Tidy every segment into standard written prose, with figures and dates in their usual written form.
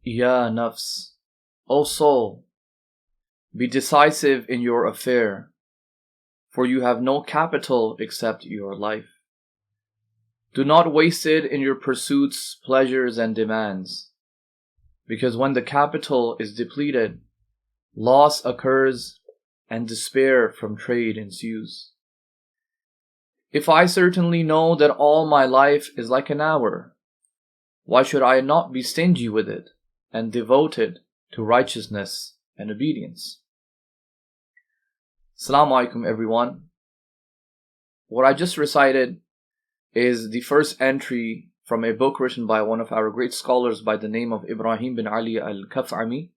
Ya nafs, O soul, be decisive in your affair, for you have no capital except your life. Do not waste it in your pursuits, pleasures, and demands, because when the capital is depleted, loss occurs and despair from trade ensues. If I certainly know that all my life is like an hour, why should I not be stingy with it and devote it to righteousness and obedience? Assalamu alaikum, everyone. What I just recited is the first entry from a book written by one of our great scholars by the name of Ibrahim bin Ali al-Kaf'ami,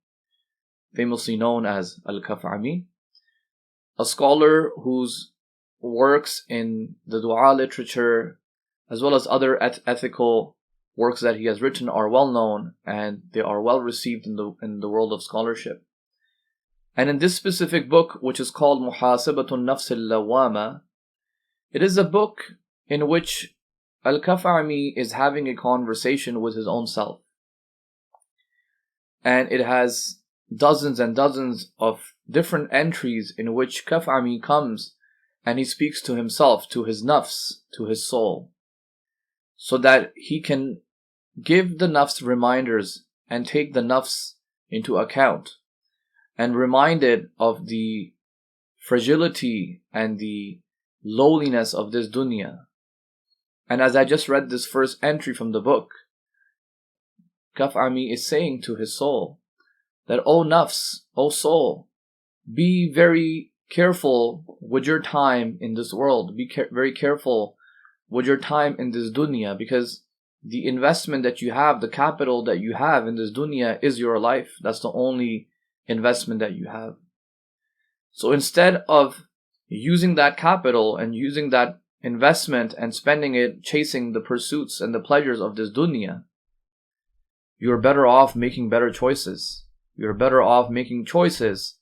famously known as al-Kaf'ami, a scholar whose works in the dua literature as well as other ethical works that he has written are well known, and they are well received in the world of scholarship. And in this specific book, which is called Muḥāsabat al-nafs al-lawwāma, it is a book in which al-Kaf'ami is having a conversation with his own self. And it has dozens and dozens of different entries in which Kaf'ami comes and he speaks to himself, to his nafs, to his soul, so that he can give the nafs reminders and take the nafs into account and remind it of the fragility and the lowliness of this dunya. And as I just read this first entry from the book, Kaf'ami is saying to his soul that, O nafs, O soul, be very careful with your time in this world. Be very careful with your time in this dunya, because the investment that you have, the capital that you have in this dunya is your life. That's the only investment that you have. So instead of using that capital and using that investment and spending it chasing the pursuits and the pleasures of this dunya, you're better off making better choices. You're better off making choices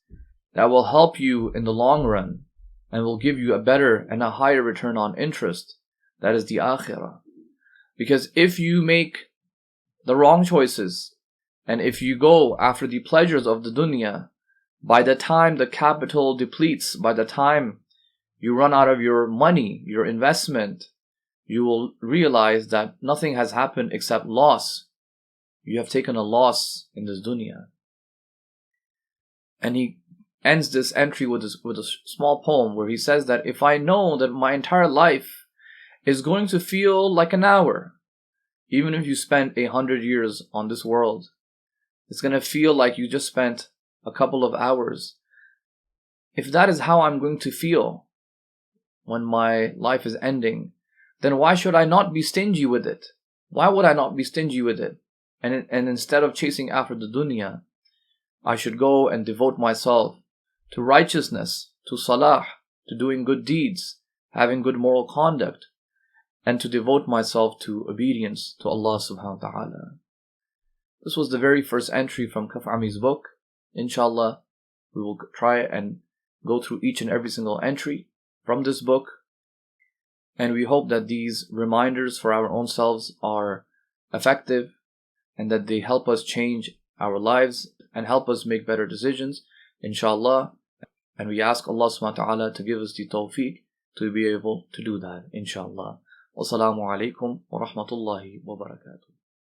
that will help you in the long run and will give you a better and a higher return on interest. That is the akhirah. Because if you make the wrong choices and if you go after the pleasures of the dunya, by the time the capital depletes, by the time you run out of your money, your investment, you will realize that nothing has happened except loss. You have taken a loss in this dunya. And he ends this entry with a small poem where he says that if I know that my entire life is going to feel like an hour, even if you spent 100 years on this world, it's going to feel like you just spent a couple of hours. If that is how I'm going to feel when my life is ending, then why should I not be stingy with it? Why would I not be stingy with it? And instead of chasing after the dunya, I should go and devote myself to righteousness, to salah, to doing good deeds, having good moral conduct, and to devote myself to obedience to Allah subhanahu wa ta'ala. This was the very first entry from Kaf'ami's book. Inshallah, we will try and go through each and every single entry from this book, and we hope that these reminders for our own selves are effective and that they help us change our lives and help us make better decisions, inshallah. And we ask Allah subhanahu wa ta'ala to give us the tawfiq to be able to do that, inshallah. Wassalamu alaikum wa rahmatullahi wa barakatuh.